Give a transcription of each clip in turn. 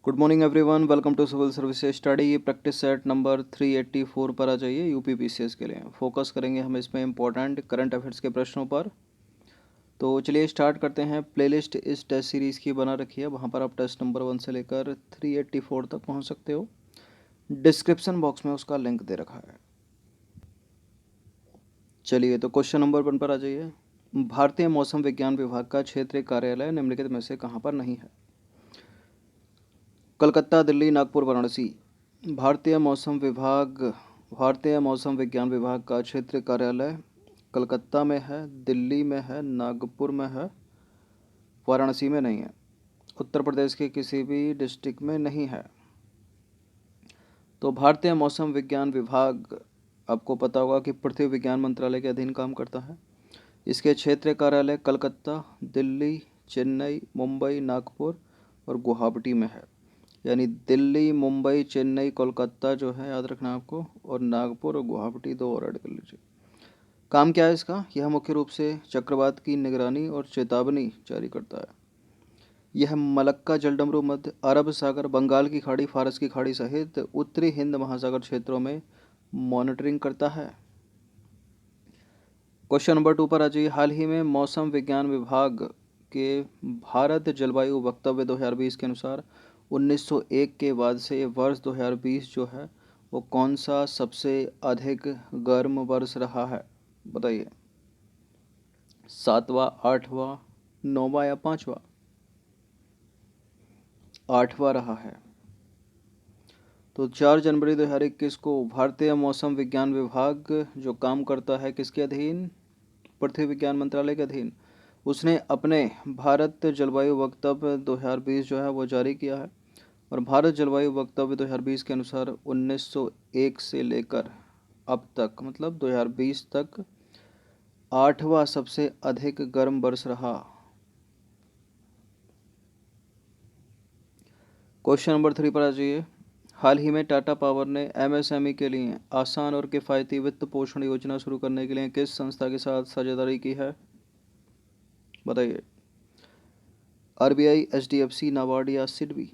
Good morning everyone, welcome to civil services study. ये practice set number 384 पर आ जाइए। UP PCS के लिए फोकस करेंगे हम इसमें इंपॉर्टेंट करंट अफेयर्स के प्रश्नों पर। तो चलिए स्टार्ट करते हैं। प्लेलिस्ट इस टेस्ट सीरीज़ की बना रखी है, वहाँ पर आप टेस्ट नंबर 1 से लेकर 384 तक पहुँच सकते हो। डिस्क्रिप्शन बॉक्स में उसका लिंक दे रखा है। चलिए तो क्वेश्चन नंबर 1 पर आ जाइए। भारतीय मौसम विज्ञान विभाग का क्षेत्रीय कार्यालय निम्नलिखित में से कहाँ पर नहीं है? कलकत्ता, दिल्ली, नागपुर, वाराणसी। भारतीय मौसम विज्ञान विभाग का क्षेत्रीय कार्यालय कलकत्ता में है, दिल्ली में है, नागपुर में है, वाराणसी में नहीं है। उत्तर प्रदेश के किसी भी डिस्ट्रिक्ट में नहीं है। तो भारतीय मौसम विज्ञान विभाग आपको पता होगा कि पृथ्वी विज्ञान मंत्रालय के अधीन काम करता है। इसके क्षेत्रीय कार्यालय कलकत्ता, दिल्ली, चेन्नई, मुंबई, नागपुर और गुवाहाटी में है। यानी दिल्ली, मुंबई, चेन्नई, कोलकाता जो है याद रखना आपको, और नागपुर और गुवाहाटी 2 और ऐड कर लीजिए। काम क्या है इसका? यह मुख्य रूप से चक्रवात की निगरानी और चेतावनी जारी करता है। यह मलक्का जलडमरू, मध्य अरब सागर, बंगाल की खाड़ी, फारस की खाड़ी सहित उत्तरी हिंद महासागर क्षेत्रों में मॉनिटरिंग करता है। क्वेश्चन नंबर 2 पर आ जाइए। हाल ही में मौसम विज्ञान विभाग के भारत जलवायु वक्तव्य 2020 के अनुसार 1901 के बाद से वर्ष 2020 जो है वो कौन सा सबसे अधिक गर्म वर्ष रहा है? बताइए। 7वां, 8वां, 9वां या 5वां? 8वां रहा है। तो 4 जनवरी 2021 को भारतीय मौसम विज्ञान विभाग जो काम करता है किसके अधीन? पृथ्वी विज्ञान मंत्रालय के अधीन। उसने अपने भारत जलवायु वक्तव्य 2020 जो है वो जारी किया है। और भारत जलवायु वक्तव्य 2020 के अनुसार 1901 से लेकर अब तक मतलब 2020 तक 8वां सबसे अधिक गर्म वर्ष रहा। क्वेश्चन नंबर 3 पर आ जाइए। हाल ही में टाटा पावर ने एमएसएमई के लिए आसान और किफ़ायती वित्त पोषण योजना शुरू करने के लिए किस संस्था के साथ साझेदारी की है? बताइए। आरबीआई, एचडीएफसी, नाबार्ड या सिडबी?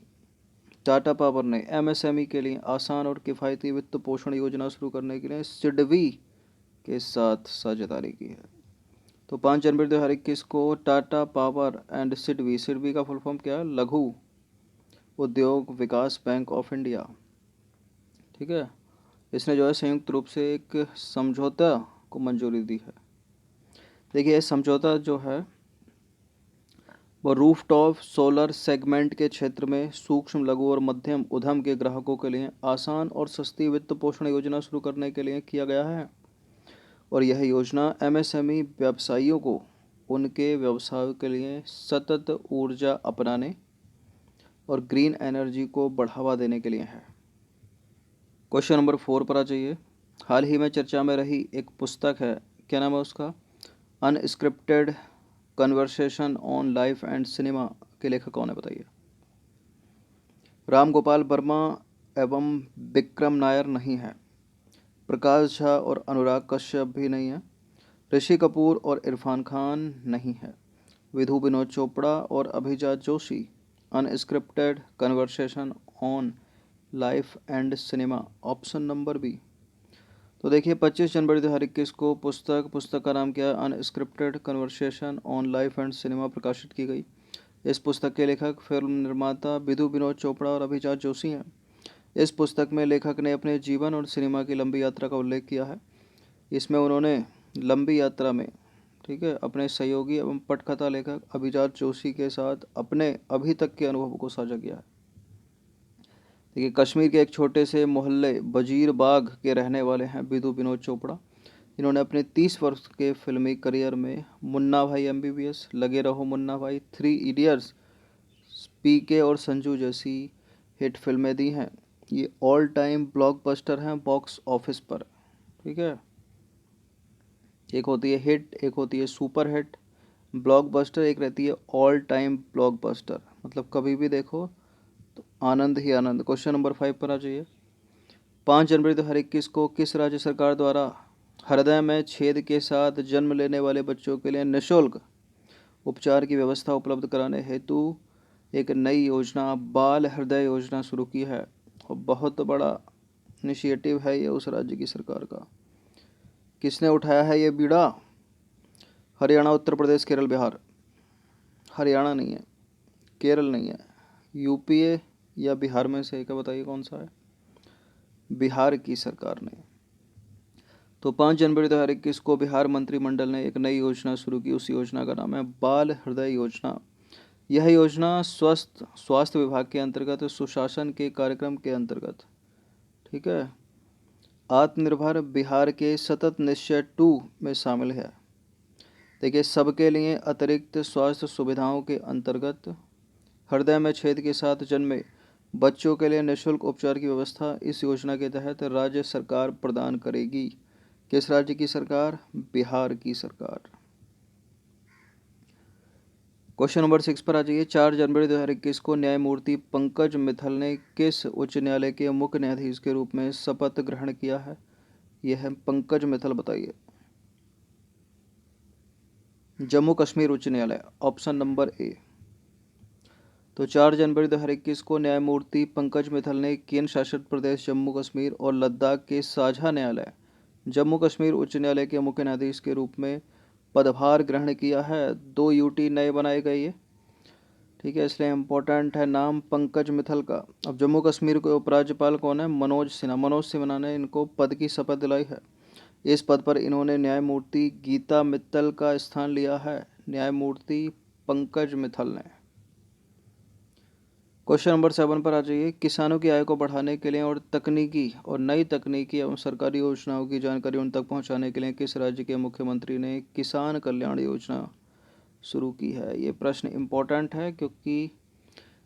टाटा पावर ने एमएसएमई के लिए आसान और किफ़ायती वित्त पोषण योजना शुरू करने के लिए सिडबी के साथ साझेदारी की है। तो 5 जनवरी 2021 को टाटा पावर एंड सिडबी, सिडबी का फुल फॉर्म क्या है? लघु उद्योग विकास बैंक ऑफ इंडिया, ठीक है, इसने जो है संयुक्त रूप से एक समझौता को मंजूरी दी है। देखिए ये समझौता जो है वो रूफटॉप सोलर सेगमेंट के क्षेत्र में सूक्ष्म, लघु और मध्यम उद्यम के ग्राहकों के लिए आसान और सस्ती वित्त पोषण योजना शुरू करने के लिए किया गया है। और यह योजना एमएसएमई व्यवसायियों को उनके व्यवसायों के लिए सतत ऊर्जा अपनाने और ग्रीन एनर्जी को बढ़ावा देने के लिए है। क्वेश्चन नंबर 4 पर आ जाइए। हाल ही में चर्चा में रही एक पुस्तक है, क्या नाम है उसका? Unscripted conversation on life and cinema के लेखक कौन है? बताइए। राम गोपाल वर्मा एवं विक्रम नायर नहीं है। प्रकाश झा और अनुराग कश्यप भी नहीं है। ऋषि कपूर और इरफान खान नहीं है। विधु विनोद चोपड़ा और Abhijat Joshi. Unscripted conversation on life and cinema, option number B. तो देखिए 25 जनवरी 2021 को पुस्तक का नाम क्या है? Unscripted conversation on life and cinema प्रकाशित की गई। इस पुस्तक के लेखक फिल्म निर्माता विधु विनोद चोपड़ा और अभिजात जोशी हैं। इस पुस्तक में लेखक ने अपने जीवन और सिनेमा की लंबी यात्रा का उल्लेख किया है। इसमें उन्होंने लंबी यात्रा में, ठीक है, अपने सहयोगी एवं पटकथा लेखक अभिजात जोशी के साथ अपने अभी तक के अनुभव को साझा किया है। देखिए कश्मीर के एक छोटे से मोहल्ले वजीरबाग के रहने वाले हैं विधु विनोद चोपड़ा। इन्होंने अपने 30 वर्ष के फिल्मी करियर में मुन्ना भाई एमबीबीएस, लगे रहो मुन्ना भाई, 3 इडियट्स, पीके और संजू जैसी हिट फिल्में दी हैं। ये ऑल टाइम ब्लॉकबस्टर हैं बॉक्स ऑफिस पर, ठीक है। एक होती है हिट, एक होती है सुपर हिट। ब्लॉकबस्टर एक रहती है ऑल टाइम ब्लॉकबस्टर, मतलब कभी भी देखो तो आनंद ही आनंद। क्वेश्चन नंबर 5 पर आ जाइए। 5 जनवरी 2021 को किस राज्य सरकार द्वारा हृदय में छेद के साथ जन्म लेने वाले बच्चों के लिए निःशुल्क उपचार की व्यवस्था उपलब्ध कराने हेतु एक नई योजना बाल हृदय योजना शुरू की है और बहुत बड़ा इनिशिएटिव है ये उस राज्य की सरकार का। किसने उठाया है ये बीड़ा? हरियाणा, उत्तर प्रदेश, केरल, बिहार। हरियाणा नहीं है, केरल नहीं है, यूपीए या बिहार में से एक है, बताइए कौन सा है? बिहार की सरकार ने। तो 5 जनवरी 2021 को बिहार मंत्रिमंडल ने एक नई योजना शुरू की। उस योजना का नाम है बाल हृदय योजना। यह योजना स्वास्थ्य विभाग के अंतर्गत सुशासन के कार्यक्रम के अंतर्गत, ठीक है, आत्मनिर्भर बिहार के सतत निश्चय 2 में शामिल है। देखिए, सबके लिए अतिरिक्त स्वास्थ्य सुविधाओं के अंतर्गत हृदय में छेद के साथ जन्मे बच्चों के लिए निःशुल्क उपचार की व्यवस्था इस योजना के तहत राज्य सरकार प्रदान करेगी। किस राज्य की सरकार? बिहार की सरकार। क्वेश्चन नंबर 6 पर आ जाइए। 4 जनवरी 2021 को न्यायमूर्ति पंकज मित्तल ने किस उच्च न्यायालय के मुख्य न्यायाधीश के रूप में शपथ ग्रहण किया है? यह है पंकज मित्तल, बताइए। जम्मू कश्मीर उच्च न्यायालय, ऑप्शन नंबर ए। तो 4 जनवरी 2021 को न्यायमूर्ति पंकज मित्तल ने केंद्र शासित प्रदेश जम्मू कश्मीर और लद्दाख के साझा न्यायालय जम्मू कश्मीर उच्च न्यायालय के मुख्य न्यायाधीश के रूप में पदभार ग्रहण किया है। 2 यूटी नए बनाए गए ये, ठीक है, इसलिए इम्पोर्टेंट है नाम पंकज मित्तल का। अब जम्मू कश्मीर के उपराज्यपाल कौन है? मनोज सिन्हा। मनोज सिन्हा ने इनको पद की शपथ दिलाई है। इस पद पर इन्होंने न्यायमूर्ति गीता मित्तल का स्थान लिया है, न्यायमूर्ति पंकज मित्तल ने। क्वेश्चन नंबर 7 पर आ जाइए। किसानों की आय को बढ़ाने के लिए और नई तकनीकी एवं सरकारी योजनाओं की जानकारी उन तक पहुंचाने के लिए किस राज्य के मुख्यमंत्री ने किसान कल्याण योजना शुरू की है? ये प्रश्न इम्पोर्टेंट है क्योंकि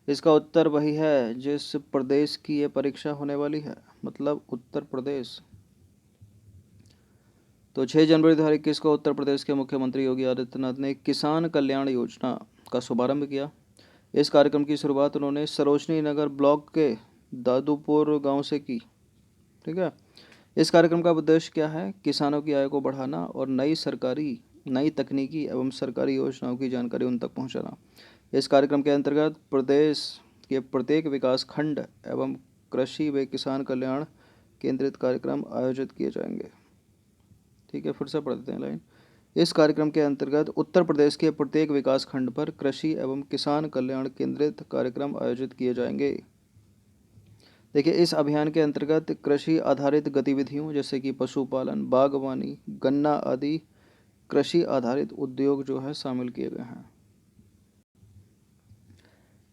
इसका उत्तर वही है जिस प्रदेश की ये परीक्षा होने वाली है, मतलब उत्तर प्रदेश। तो 6 जनवरी 2021 को उत्तर प्रदेश के मुख्यमंत्री योगी आदित्यनाथ ने किसान कल्याण योजना का शुभारंभ किया। इस कार्यक्रम की शुरुआत उन्होंने सरोजनी नगर ब्लॉक के दादूपुर गांव से की, ठीक है। इस कार्यक्रम का उद्देश्य क्या है? किसानों की आय को बढ़ाना और नई तकनीकी एवं सरकारी योजनाओं की जानकारी उन तक पहुंचाना। इस कार्यक्रम के अंतर्गत प्रदेश के प्रत्येक विकास खंड एवं कृषि व किसान कल्याण केंद्रित कार्यक्रम आयोजित किए जाएंगे, ठीक है। फिर से पढ़ देते हैं लाइन। इस कार्यक्रम के अंतर्गत उत्तर प्रदेश के प्रत्येक विकास खंड पर कृषि एवं किसान कल्याण केंद्रित कार्यक्रम आयोजित किए जाएंगे। देखिए, इस अभियान के अंतर्गत कृषि आधारित गतिविधियों जैसे कि पशुपालन, बागवानी, गन्ना आदि कृषि आधारित उद्योग जो है शामिल किए गए हैं।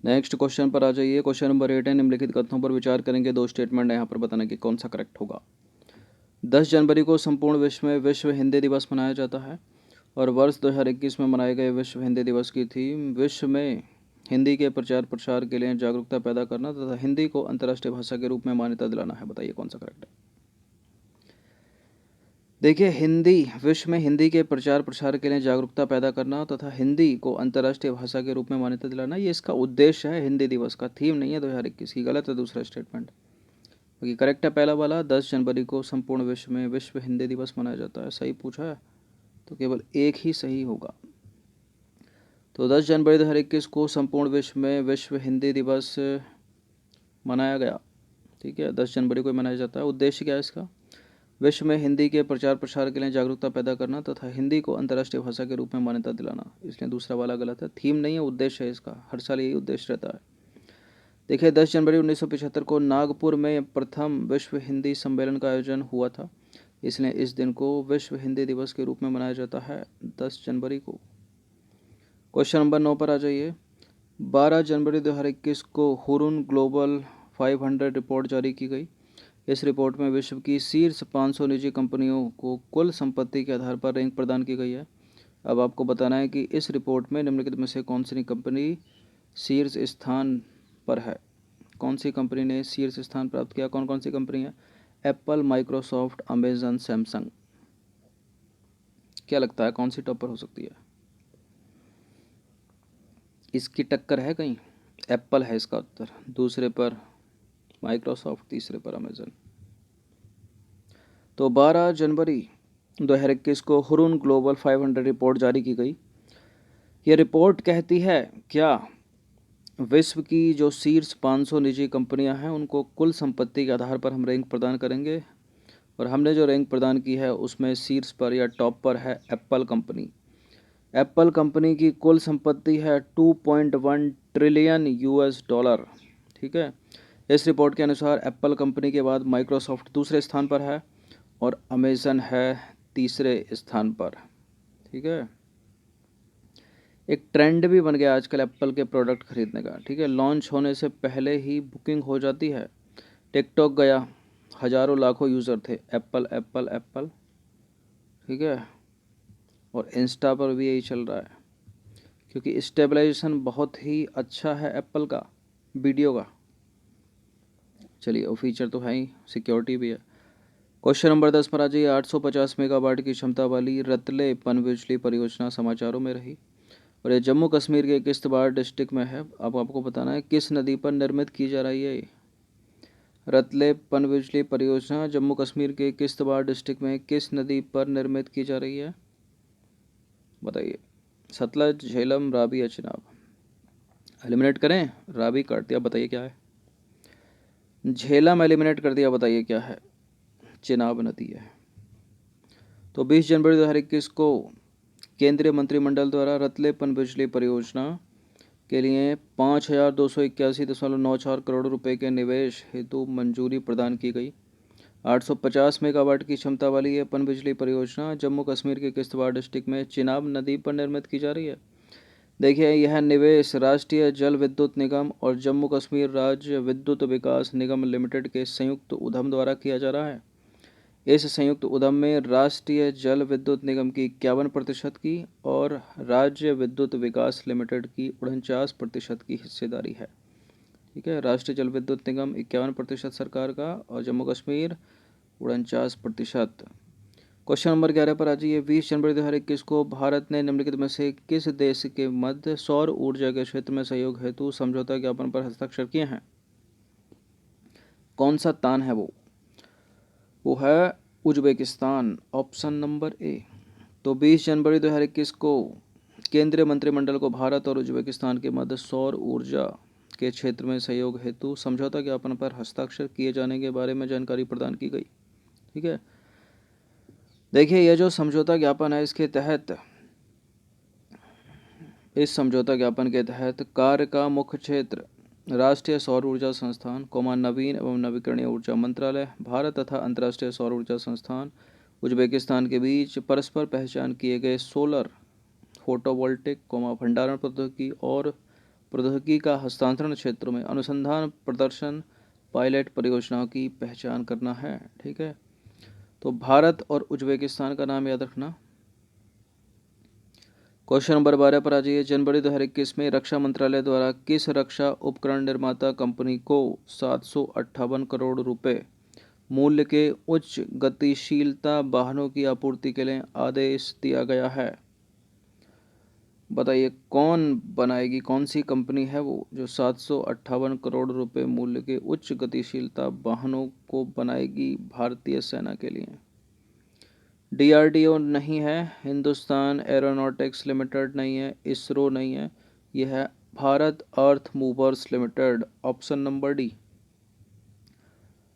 नेक्स्ट क्वेश्चन पर आ जाइए। क्वेश्चन नंबर 8 है। निम्नलिखित कथनों पर विचार करेंगे। 2 स्टेटमेंट है यहाँ पर, बताना कि कौन सा करेक्ट होगा। 10 जनवरी को संपूर्ण विश्व में विश्व हिंदी दिवस मनाया जाता है और वर्ष 2021 में मनाए गए विश्व हिंदी दिवस की थीम विश्व में हिंदी के प्रचार प्रसार के लिए जागरूकता पैदा करना तथा हिंदी को अंतर्राष्ट्रीय भाषा के रूप में मान्यता दिलाना है। बताइए कौन सा करेक्ट है। देखिए, विश्व में हिंदी के प्रचार प्रसार के लिए जागरूकता पैदा करना तथा हिंदी को अंतर्राष्ट्रीय भाषा के रूप में मान्यता दिलाना, ये इसका उद्देश्य है। हिंदी दिवस का थीम नहीं है 2021 की। गलत है दूसरा स्टेटमेंट। बाकी करेक्ट है पहला वाला। 10 जनवरी को संपूर्ण विश्व में विश्व हिंदी दिवस मनाया जाता है। सही पूछा है तो केवल एक ही सही होगा। तो 10 जनवरी 2021 को संपूर्ण विश्व में विश्व हिंदी दिवस मनाया गया, ठीक है। 10 जनवरी को मनाया जाता है। उद्देश्य क्या है इसका? विश्व में हिंदी के प्रचार प्रसार के लिए जागरूकता पैदा करना तथा हिंदी को अंतर्राष्ट्रीय भाषा के रूप में मान्यता दिलाना। इसलिए दूसरा वाला गलत है। थीम नहीं है, उद्देश्य है इसका। हर साल यही उद्देश्य रहता है। देखिए, 10 जनवरी 1975 को नागपुर में प्रथम विश्व हिंदी सम्मेलन का आयोजन हुआ था, इसलिए इस दिन को विश्व हिंदी दिवस के रूप में मनाया जाता है 10 जनवरी को। क्वेश्चन नंबर 9 पर आ जाइए। 12 जनवरी 2021 को हुरुन ग्लोबल 500 रिपोर्ट जारी की गई। इस रिपोर्ट में विश्व की शीर्ष 500 निजी कंपनियों को कुल संपत्ति के आधार पर रैंक प्रदान की गई है। अब आपको बताना है कि इस रिपोर्ट में निम्नलिखित में से कौन सी कंपनी शीर्ष स्थान पर है। कौन सी कंपनी ने शीर्ष स्थान प्राप्त किया? कौन कौन सी कंपनी है? Apple, Microsoft, Amazon, Samsung. क्या लगता है कौन सी टॉप पर हो सकती है? इसकी टक्कर है कहीं? एप्पल है इसका उत्तर, दूसरे पर माइक्रोसॉफ्ट, तीसरे पर अमेजन। तो 12 जनवरी 2021 को हुरुन ग्लोबल 500 रिपोर्ट जारी की गई। यह रिपोर्ट कहती है क्या विश्व की जो शीर्ष 500 निजी कंपनियां हैं उनको कुल संपत्ति के आधार पर हम रैंक प्रदान करेंगे, और हमने जो रैंक प्रदान की है उसमें शीर्ष पर या टॉप पर है एप्पल कंपनी। एप्पल कंपनी की कुल संपत्ति है 2.1 ट्रिलियन यूएस डॉलर। ठीक है, इस रिपोर्ट के अनुसार एप्पल कंपनी के बाद माइक्रोसॉफ्ट दूसरे स्थान पर है और अमेज़न है तीसरे स्थान पर। ठीक है, एक ट्रेंड भी बन गया आजकल एप्पल के प्रोडक्ट खरीदने का। ठीक है, लॉन्च होने से पहले ही बुकिंग हो जाती है। टिकटॉक गया, हज़ारों लाखों यूज़र थे, एप्पल एप्पल एप्पल। ठीक है, और इंस्टा पर भी यही चल रहा है, क्योंकि स्टेबलाइजेशन बहुत ही अच्छा है एप्पल का वीडियो का। चलिए, वो फीचर तो है ही, सिक्योरिटी भी है। क्वेश्चन नंबर 10 पर आ जाइए। 850 मेगावाट की क्षमता वाली रतले पनबिजली परियोजना समाचारों में रही, और ये जम्मू कश्मीर के किश्तवाड़ डिस्ट्रिक्ट में है। अब आपको बताना है किस नदी पर निर्मित की जा रही है ये रतले पनबिजली परियोजना। जम्मू कश्मीर के किश्तवाड़ डिस्ट्रिक्ट में किस नदी पर निर्मित की जा रही है, बताइए। सतलज, झेलम, रावी या चिनाब? एलिमिनेट करें, रावी काट दिया, बताइए क्या है। झेलम एलिमिनेट कर दिया, बताइए क्या है। चिनाब नदी है। तो 20 जनवरी 2021 को केंद्रीय मंत्रिमंडल द्वारा रतले पनबिजली परियोजना के लिए 5,281.94 करोड़ रुपए के निवेश हेतु मंजूरी प्रदान की गई। 850 मेगावाट की क्षमता वाली यह पनबिजली परियोजना जम्मू कश्मीर के किश्तवाड़ डिस्ट्रिक्ट में चिनाब नदी पर निर्मित की जा रही है। देखिए, यह निवेश राष्ट्रीय जल विद्युत निगम और जम्मू कश्मीर राज्य विद्युत विकास निगम लिमिटेड के संयुक्त उद्यम द्वारा किया जा रहा है। इस संयुक्त उद्यम में राष्ट्रीय जल विद्युत निगम की 51% की और राज्य विद्युत विकास लिमिटेड की 49% की हिस्सेदारी है। ठीक है, राष्ट्रीय जल विद्युत निगम 51% सरकार का और जम्मू कश्मीर 49%। क्वेश्चन नंबर 11 पर आ जाइए। 20 जनवरी 2021 को भारत ने निम्नलिखित में से किस देश के मध्य सौर ऊर्जा के क्षेत्र में सहयोग हेतु समझौता ज्ञापन पर हस्ताक्षर किए हैं? कौन सा तान है वो है उज्बेकिस्तान, ऑप्शन नंबर ए। तो 20 जनवरी 2021 को केंद्रीय मंत्रिमंडल को भारत और उज्बेकिस्तान के मध्य सौर ऊर्जा के क्षेत्र में सहयोग हेतु समझौता ज्ञापन पर हस्ताक्षर किए जाने के बारे में जानकारी प्रदान की गई। ठीक है, देखिए, यह जो समझौता ज्ञापन है इस समझौता ज्ञापन के तहत कार्य का मुख्य क्षेत्र राष्ट्रीय सौर ऊर्जा संस्थान, नवीन एवं नवीकरणीय ऊर्जा मंत्रालय, भारत तथा अंतर्राष्ट्रीय सौर ऊर्जा संस्थान उज्बेकिस्तान के बीच परस्पर पहचान किए गए सोलर फोटोवोल्टिक, भंडारण प्रौद्योगिकी और प्रौद्योगिकी का हस्तांतरण क्षेत्रों में अनुसंधान, प्रदर्शन, पायलट परियोजनाओं की पहचान करना है। ठीक है, तो भारत और उज्बेकिस्तान का नाम याद रखना। क्वेश्चन नंबर 12 पर आ जाइए। जनवरी 2021 में रक्षा मंत्रालय द्वारा किस रक्षा उपकरण निर्माता कंपनी को 758 करोड़ रुपए मूल्य के उच्च गतिशीलता वाहनों की आपूर्ति के लिए आदेश दिया गया है? बताइए, कौन बनाएगी, कौन सी कंपनी है वो जो 758 करोड़ रुपए मूल्य के उच्च गतिशीलता वाहनों को बनाएगी भारतीय सेना के लिए? डीआरडीओ नहीं है, हिंदुस्तान एरोनॉटिक्स लिमिटेड नहीं है, इसरो नहीं है, यह है Bharat earth movers limited, option number D.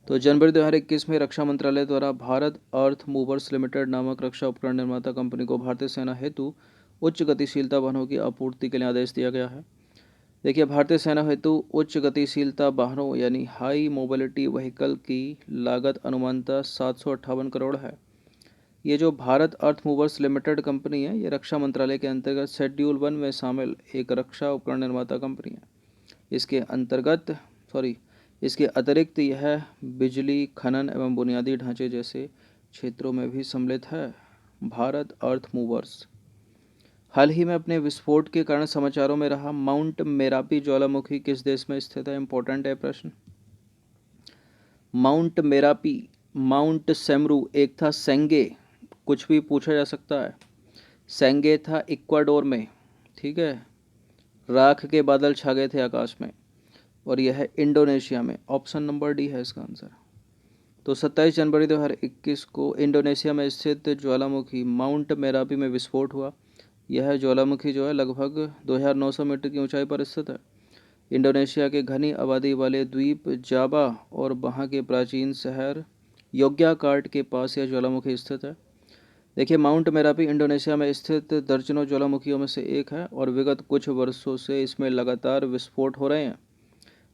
तो जनवरी 2021 में रक्षा मंत्रालय द्वारा भारत अर्थ मूवर्स लिमिटेड नामक रक्षा उपकरण निर्माता कंपनी को भारतीय सेना हेतु उच्च गतिशीलता वाहनों की आपूर्ति के लिए आदेश दिया गया है। देखिए, भारतीय सेना हेतु उच्च गतिशीलता वाहनों यानी हाई मोबिलिटी व्हीकल की लागत अनुमानतः 758 करोड़ है। ये जो Bharat earth movers limited company है, ये रक्षा मंत्रालय के अंतर्गत शेड्यूल 1 में शामिल एक रक्षा उपकरण निर्माता कंपनी है। इसके अतिरिक्त यह बिजली, खनन एवं बुनियादी ढांचे जैसे क्षेत्रों में भी सम्मिलित है। भारत अर्थ मूवर्स हाल ही में अपने विस्फोट के कारण समाचारों में रहा माउंट मेरापी ज्वालामुखी किस देश में स्थित है? इंपॉर्टेंट है प्रश्न। माउंट मेरापी, माउंट सेमरू, एक था सेंगे, कुछ भी पूछा जा सकता है। सेंगे था इक्वाडोर में। ठीक है, राख के बादल छा गए थे आकाश में, और यह है इंडोनेशिया में, ऑप्शन नंबर डी है इसका आंसर। तो 27 जनवरी 2021 को इंडोनेशिया में स्थित ज्वालामुखी माउंट मेरापी में विस्फोट हुआ। यह ज्वालामुखी जो है लगभग 2900 मीटर की ऊंचाई पर स्थित है। इंडोनेशिया के घनी आबादी वाले द्वीप जावा और वहाँ के प्राचीन शहर योग्याकार्ट के पास यह ज्वालामुखी स्थित है। देखिए, माउंट मेरापी इंडोनेशिया में स्थित दर्जनों ज्वालामुखियों में से एक है और विगत कुछ वर्षों से इसमें लगातार विस्फोट हो रहे हैं।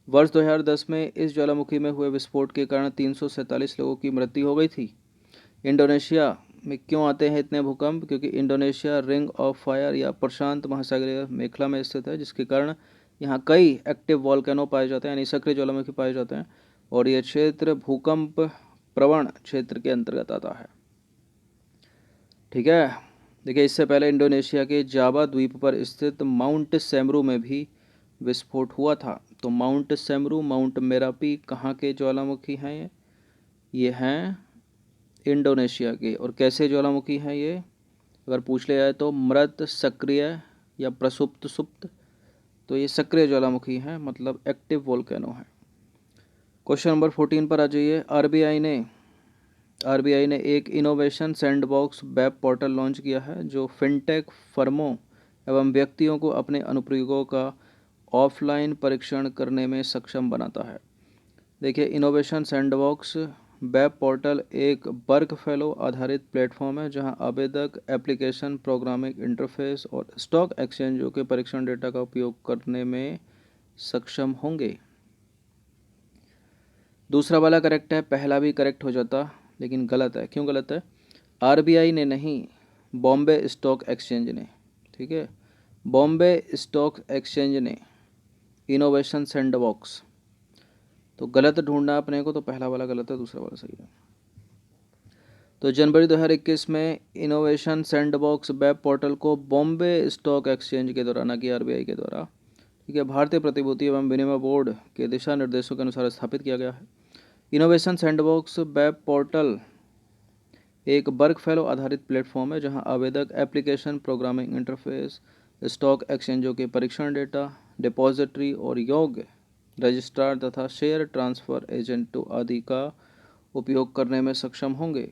वर्ष 2010 में इस ज्वालामुखी में हुए विस्फोट के कारण 347 लोगों की मृत्यु हो गई थी। इंडोनेशिया में क्यों आते हैं इतने भूकंप? क्योंकि इंडोनेशिया रिंग ऑफ फायर या प्रशांत महासागरीय मेखला में स्थित है, जिसके कारण यहाँ कई एक्टिव वॉल्केनो पाए जाते हैं, यानी सक्रिय ज्वालामुखी पाए जाते हैं, और यह क्षेत्र भूकंप प्रवण क्षेत्र के अंतर्गत आता है। ठीक है। देखिए, इससे पहले इंडोनेशिया के जावा द्वीप पर स्थित माउंट सेमरू में भी विस्फोट हुआ था। तो माउंट सेमरू, माउंट मेरापी कहाँ के ज्वालामुखी हैं? ये हैं इंडोनेशिया के। और कैसे ज्वालामुखी हैं ये? अगर पूछ लिया जाए तो मृत, सक्रिय या प्रसुप्त सुप्त, तो ये सक्रिय ज्वालामुखी हैं, मतलब एक्टिव वोल्केनो है। क्वेश्चन नंबर 14 पर आ जाइए। आरबीआई ने एक innovation sandbox web portal launch किया है जो फिनटेक फर्मों एवं व्यक्तियों को अपने अनुप्रयोगों का ऑफलाइन परीक्षण करने में सक्षम बनाता है। देखिए, इनोवेशन सैंडबॉक्स वेब पोर्टल एक वर्क फेलो आधारित प्लेटफॉर्म है जहां आवेदक एप्लीकेशन, प्रोग्रामिंग इंटरफेस और स्टॉक एक्सचेंजों के परीक्षण डेटा का उपयोग करने में सक्षम होंगे। दूसरा वाला करेक्ट है, पहला भी करेक्ट हो जाता, लेकिन गलत है। क्यों गलत है? आरबीआई ने नहीं, बॉम्बे स्टॉक एक्सचेंज ने। ठीक है, बॉम्बे स्टॉक एक्सचेंज ने इनोवेशन सैंडबॉक्स। तो गलत ढूंढना अपने को, तो पहला वाला गलत है, दूसरा वाला सही है। तो जनवरी 2021 में इनोवेशन सैंडबॉक्स वेब पोर्टल को बॉम्बे स्टॉक एक्सचेंज के द्वारा, न कि आरबीआई के द्वारा, ठीक है, भारतीय प्रतिभूति एवं विनिमय बोर्ड के दिशा निर्देशों के अनुसार स्थापित किया गया है। इनोवेशन सैंडबॉक्स वेब पोर्टल एक वर्क फेलो आधारित प्लेटफॉर्म है जहां आवेदक एप्लीकेशन, प्रोग्रामिंग इंटरफेस, स्टॉक एक्सचेंजों के परीक्षण डेटा, डिपॉजिटरी और योग्य रजिस्ट्रार तथा शेयर ट्रांसफ़र एजेंटों आदि का उपयोग करने में सक्षम होंगे।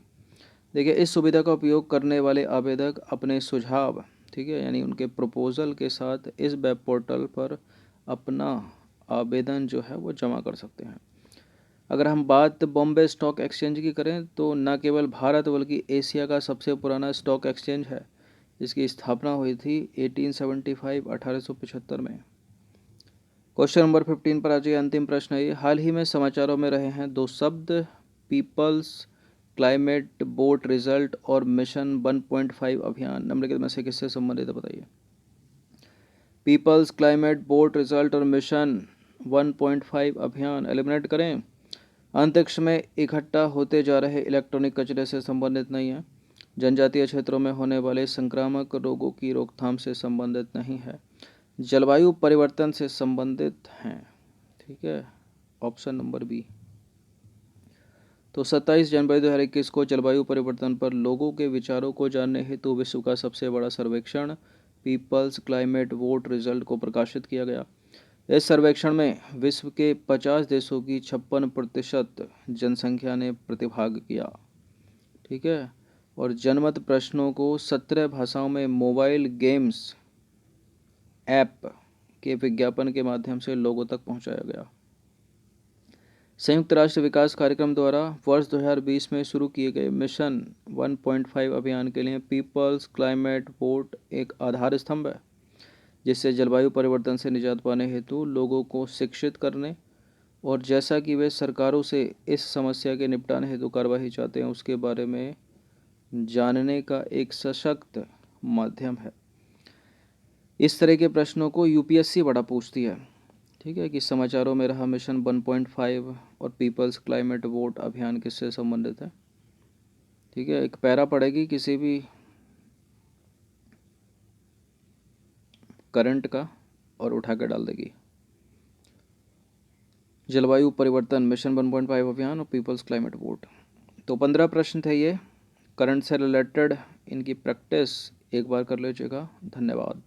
देखिए, इस सुविधा का उपयोग करने वाले आवेदक अपने सुझाव, ठीक है, यानी उनके प्रपोजल के साथ इस वेब पोर्टल पर अपना आवेदन जो है वो जमा कर सकते हैं। अगर हम बात बॉम्बे स्टॉक एक्सचेंज की करें तो न केवल भारत बल्कि एशिया का सबसे पुराना स्टॉक एक्सचेंज है, जिसकी स्थापना हुई थी 1875 में। क्वेश्चन नंबर 15 पर आ जाइए। अंतिम प्रश्न है ये। हाल ही में समाचारों में रहे हैं दो शब्द, पीपल्स क्लाइमेट वोट रिजल्ट और मिशन 1.5 अभियान। निम्नलिखित में से किससे संबंधित है, बताइए। पीपल्स क्लाइमेट वोट रिजल्ट और मिशन 1.5 अभियान एलिमिनेट करें। अंतरिक्ष में इकट्ठा होते जा रहे इलेक्ट्रॉनिक कचरे से संबंधित नहीं है। जनजातीय क्षेत्रों में होने वाले संक्रामक रोगों की रोकथाम से संबंधित नहीं है। जलवायु परिवर्तन से संबंधित हैं। ठीक है, ऑप्शन नंबर बी। तो 27 जनवरी 2021 को जलवायु परिवर्तन पर लोगों के विचारों को जानने हेतु विश्व का सबसे बड़ा सर्वेक्षण पीपल्स क्लाइमेट वोट रिजल्ट को प्रकाशित किया गया। इस सर्वेक्षण में विश्व के 50 देशों की 56% जनसंख्या ने प्रतिभाग किया। ठीक है, और जनमत प्रश्नों को 17 भाषाओं में मोबाइल गेम्स ऐप के विज्ञापन के माध्यम से लोगों तक पहुंचाया गया। संयुक्त राष्ट्र विकास कार्यक्रम द्वारा वर्ष 2020 में शुरू किए गए मिशन 1.5 अभियान के लिए पीपल्स क्लाइमेट वोट एक आधार स्तंभ है, जिससे जलवायु परिवर्तन से निजात पाने हेतु लोगों को शिक्षित करने और जैसा कि वे सरकारों से इस समस्या के निपटान हेतु कार्रवाई चाहते हैं उसके बारे में जानने का एक सशक्त माध्यम है। इस तरह के प्रश्नों को यूपीएससी बड़ा पूछती है। ठीक है, कि समाचारों में रहा मिशन 1.5 और पीपल्स क्लाइमेट वोट अभियान किससे संबंधित है। ठीक है, एक पैरा पड़ेगी किसी भी करंट का और उठा के डाल देगी। जलवायु परिवर्तन, मिशन 1.5 अभियान और पीपल्स क्लाइमेट वोट। तो 15 प्रश्न थे ये करंट से रिलेटेड। इनकी प्रैक्टिस एक बार कर लीजिएगा। धन्यवाद।